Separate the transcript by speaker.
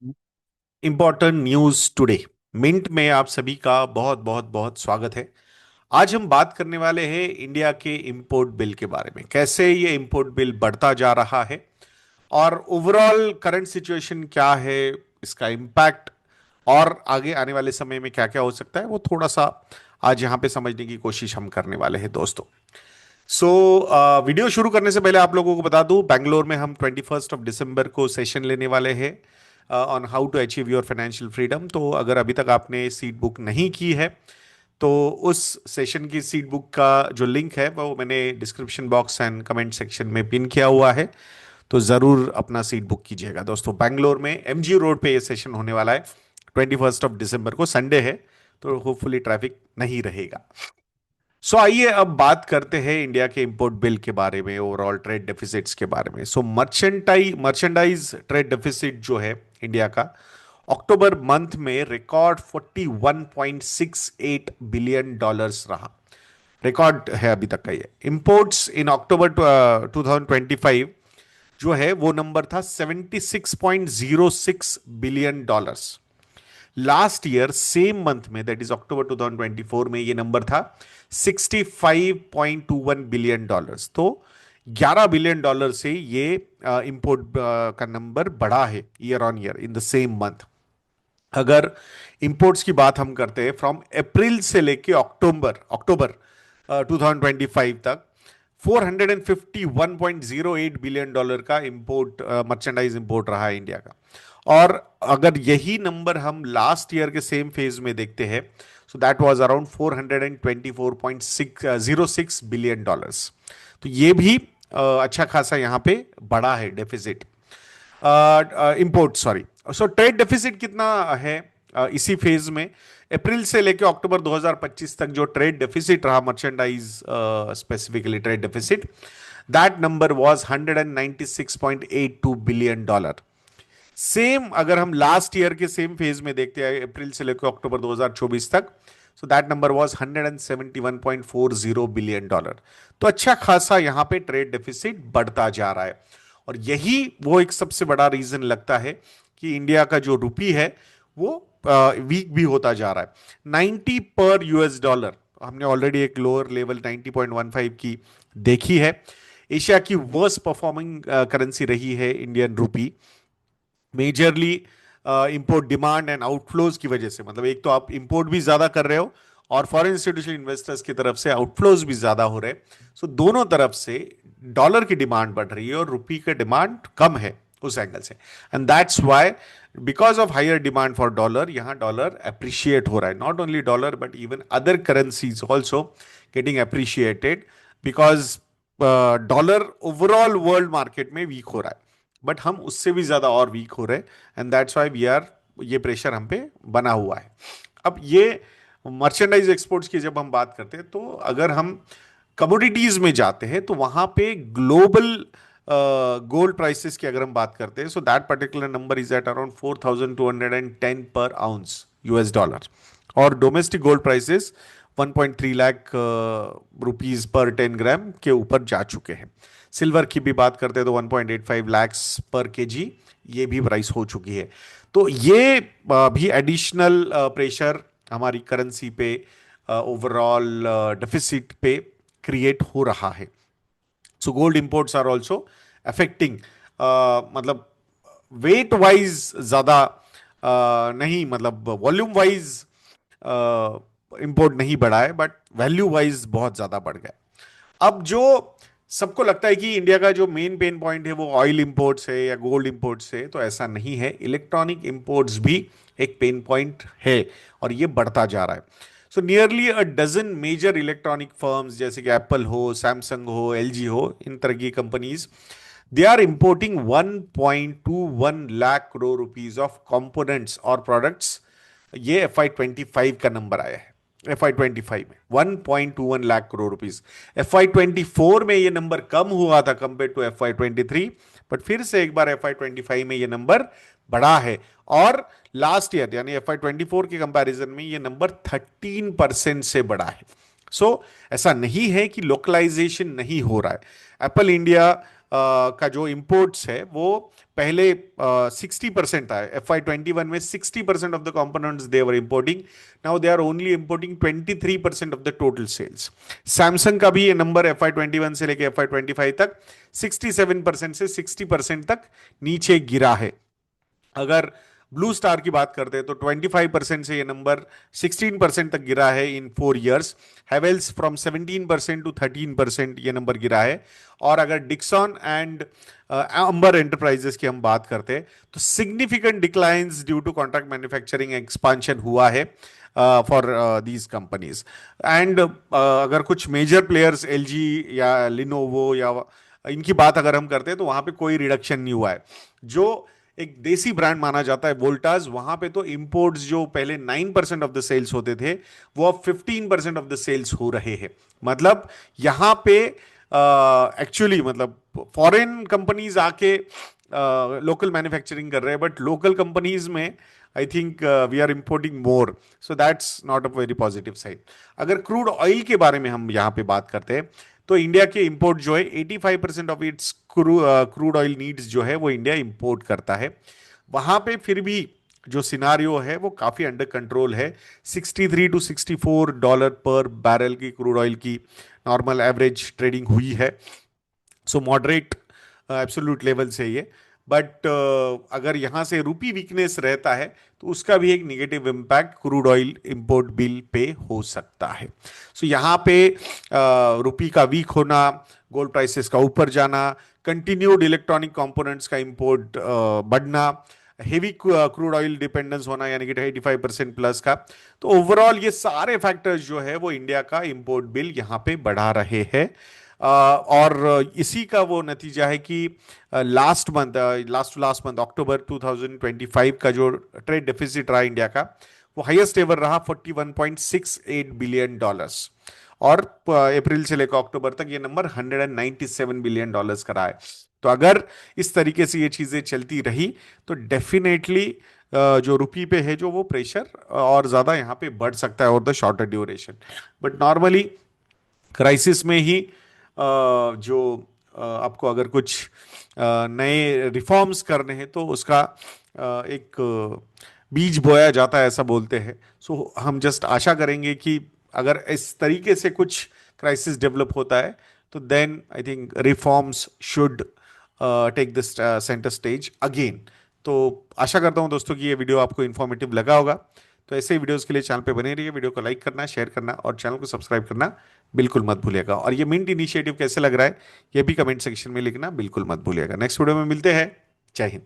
Speaker 1: Important news today. Mint में आप सभी का बहुत बहुत बहुत स्वागत है। आज हम बात करने वाले हैं इंडिया के इंपोर्ट बिल के बारे में, कैसे ये इंपोर्ट बिल बढ़ता जा रहा है और ओवरऑल करंट सिचुएशन क्या है, इसका इम्पैक्ट और आगे आने वाले समय में क्या क्या हो सकता है, वो थोड़ा सा आज यहाँ पे समझने की कोशिश हम करने वाले हैं दोस्तों। सो वीडियो शुरू करने से पहले आप लोगों को बता दूं, बैंगलोर में हम 21 दिसंबर को सेशन लेने वाले हैं on how to achieve your financial freedom. तो अगर अभी तक आपने सीट बुक नहीं की है तो उस सेशन की सीट बुक का जो लिंक है वो मैंने description box and comment section में पिन किया हुआ है। तो ज़रूर अपना सीट बुक कीजिएगा दोस्तों। बैंगलोर में एमजी रोड पे ये सेशन होने वाला है। 21 दिसंबर को संडे है, तो होपफुली ट्रैफिक नहीं रहेगा। आइए अब बात करते हैं इंडिया के इंपोर्ट बिल के बारे में, ओवरऑल ट्रेड डेफिसिट्स के बारे में। मर्चेंडाइज ट्रेड डेफिसिट जो है इंडिया का, अक्टूबर मंथ में रिकॉर्ड 41.68 बिलियन डॉलर्स रहा। रिकॉर्ड है अभी तक का ये। इंपोर्ट्स इन अक्टूबर 2025 जो है वो नंबर था 76.06 billion dollars. Last year same month में, दैट इज अक्टूबर 2024 में, ये नंबर था 65.21 बिलियन डॉलर्स। तो 11 बिलियन डॉलर से ये इंपोर्ट का नंबर बढ़ा है year on year in the same month. अगर इंपोर्ट्स की बात हम करते हैं फ्रॉम अप्रैल से लेके अक्टूबर अक्टूबर 2025 तक, 451.08 बिलियन डॉलर का इंपोर्ट, मर्चेंडाइज इंपोर्ट रहा है इंडिया का। और अगर यही नंबर हम लास्ट ईयर के सेम फेज में देखते हैं, so that was around 424.06 billion dollars. तो ये भी अच्छा खासा यहाँ पे बढ़ा है deficit, import, sorry. So trade deficit कितना है इसी फेज में? अप्रैल से लेकर अक्टूबर 2025 तक जो ट्रेड डेफिसिट रहा, merchandise specifically trade deficit, that number was 196.82 billion dollar. Same अगर हम लास्ट ईयर के सेम फेज में देखते हैं, अप्रैल से लेकर अक्टूबर 2024 तक, so that number was 171.40 billion dollar. तो अच्छा खासा यहां पे ट्रेड डेफिसिट बढ़ता जा रहा है। और यही वो एक सबसे बड़ा रीजन लगता है कि इंडिया का जो रुपी है वो वीक भी होता जा रहा है। 90 पर यूएस डॉलर हमने ऑलरेडी एक लोअर लेवल 90.15 की देखी है। एशिया की वर्स्ट परफॉर्मिंग करेंसी रही है Indian rupee, majorly import demand and outflows की वजह से। मतलब एक तो आप इंपोर्ट भी ज्यादा कर रहे हो और फॉरेन इंस्टीट्यूशनल इन्वेस्टर्स की तरफ से आउटफ्लोज भी ज्यादा हो रहे हैं। सो दोनों तरफ से डॉलर की डिमांड बढ़ रही है और रुपी का डिमांड कम है उस एंगल से। And that's why, because of higher demand for dollar, यहां डॉलर अप्रिशिएट हो रहा है। Not only dollar but even other currencies also getting appreciated, because dollar overall world market में वीक हो रहा है, बट हम उससे भी ज्यादा और वीक हो रहे हैं। And that's why we are, ये प्रेशर हम पे बना हुआ है। अब ये मर्चेंडाइज एक्सपोर्ट्स की जब हम बात करते हैं, तो अगर हम कमोडिटीज में जाते हैं तो वहां पे ग्लोबल गोल्ड प्राइसेस की अगर हम बात करते हैं, so that particular number is at around 4210 पर आउंस यूएस डॉलर। और domestic gold prices 1.3 lakh rupees per 10 ग्राम के ऊपर जा चुके हैं। सिल्वर की भी बात करते हैं तो 1.85 लैक्स पर केजी ये भी प्राइस हो चुकी है। तो ये भी एडिशनल प्रेशर हमारी करेंसी पे, ओवरऑल डेफिसिट पे क्रिएट हो रहा है। So gold imports are also affecting, मतलब वेट वाइज ज्यादा नहीं, मतलब वॉल्यूम वाइज इंपोर्ट नहीं बढ़ा है, बट वैल्यू वाइज बहुत ज्यादा बढ़ गया। अब जो सबको लगता है कि इंडिया का जो मेन पेन पॉइंट है वो ऑयल इंपोर्ट्स है या गोल्ड इंपोर्ट्स है, तो ऐसा नहीं है। इलेक्ट्रॉनिक इंपोर्ट्स भी एक पेन पॉइंट है और ये बढ़ता जा रहा है। So nearly a dozen major electronic firms जैसे कि एप्पल हो, सैमसंग हो, एलजी हो, इन तरह की companies, they are importing 1.21 lakh crore rupees of components और प्रोडक्ट्स। ये FY25 का नंबर आया है। FY25 में 1.21 लाख करोड़ रुपीस। FY24 में ये नंबर कम हुआ था कंपेयर टू FY23, बट फिर से एक बार FY25 में ये नंबर बढ़ा है। और लास्ट ईयर यानी FY24 के कंपैरिजन में ये नंबर 13% से बढ़ा है। सो ऐसा नहीं है कि लोकलाइजेशन नहीं हो रहा है। एप्पल इंडिया का जो इंपोर्ट्स है वो पहले 60% था। FY21 में 60% of the components they were importing, now they are only importing 23% of the total sales. Samsung का भी ये नंबर FY21 से लेके FY25 तक 67% से 60% तक नीचे गिरा है। अगर ब्लू स्टार की बात करते हैं तो 25% से ये नंबर 16% तक गिरा है इन 4 years। हैवेल्स फ्रॉम 17% टू 13% ये नंबर गिरा है। और अगर डिक्सन एंड अंबर एंटरप्राइजेस की हम बात करते हैं तो significant declines due to contract manufacturing expansion हुआ है फॉर दीज कंपनीज। एंड अगर कुछ मेजर प्लेयर्स एलजी या लिनोवो या इनकी बात अगर हम करते हैं तो वहां पे कोई रिडक्शन नहीं हुआ है। जो एक देसी ब्रांड माना जाता है वोल्टास, वहां पे तो इंपोर्ट्स जो पहले 9% ऑफ द सेल्स होते थे वो अब 15% ऑफ द सेल्स हो रहे हैं। मतलब यहां पे एक्चुअली मतलब फॉरेन कंपनीज आके लोकल मैन्युफैक्चरिंग कर रहे हैं, बट लोकल कंपनीज में I think we are importing more, so that's not a very positive side. अगर क्रूड ऑयल के बारे में हम यहाँ पे बात करते हैं तो इंडिया के इंपोर्ट जो है 85% of its crude oil needs जो है वो इंडिया इंपोर्ट करता है। वहां पे फिर भी जो सिनारियो है वो काफी अंडर कंट्रोल है। $63 to $64 पर बैरल की क्रूड ऑयल की नॉर्मल एवरेज ट्रेडिंग हुई है। सो मॉडरेट एब्सोल्यूट लेवल से ये, बट अगर यहां से रूपी वीकनेस रहता है तो उसका भी एक negative impact crude oil import bill pay हो सकता है। सो यहाँ पे रूपी का वीक होना, गोल्ड प्राइसेस का ऊपर जाना, कंटिन्यूड इलेक्ट्रॉनिक कंपोनेंट्स का इंपोर्ट बढ़ना, हेवी क्रूड ऑयल डिपेंडेंस होना यानी कि 85% प्लस का, तो ओवरऑल ये सारे फैक्टर्स जो है वो इंडिया का इंपोर्ट बिल यहाँ पे बढ़ा रहे हैं। और इसी का वो नतीजा है कि लास्ट मंथ अक्टूबर 2025 का जो ट्रेड डेफिसिट रहा इंडिया का वो हाईएस्ट एवर रहा $41.68 बिलियन। और अप्रैल से लेकर अक्टूबर तक ये नंबर $197 बिलियन का रहा है। तो अगर इस तरीके से ये चीजें चलती रही तो डेफिनेटली जो रुपी पे है जो वो प्रेशर और ज्यादा यहाँ पे बढ़ सकता है और the shorter duration. But normally crisis में ही जो आपको अगर कुछ नए रिफॉर्म्स करने हैं तो उसका एक बीज बोया जाता है ऐसा बोलते हैं। सो हम जस्ट आशा करेंगे कि अगर इस तरीके से कुछ क्राइसिस डेवलप होता है तो then I think reforms should take this centre stage again. तो आशा करता हूं दोस्तों कि ये वीडियो आपको इन्फॉर्मेटिव लगा होगा। तो ऐसे ही वीडियोस के लिए चैनल पे बने रहिए, वीडियो को लाइक करना, शेयर करना और चैनल को सब्सक्राइब करना बिल्कुल मत भूलिएगा। और ये मिंट इनिशिएटिव कैसे लग रहा है ये भी कमेंट सेक्शन में लिखना बिल्कुल मत भूलिएगा। नेक्स्ट वीडियो में मिलते हैं। जय हिंद।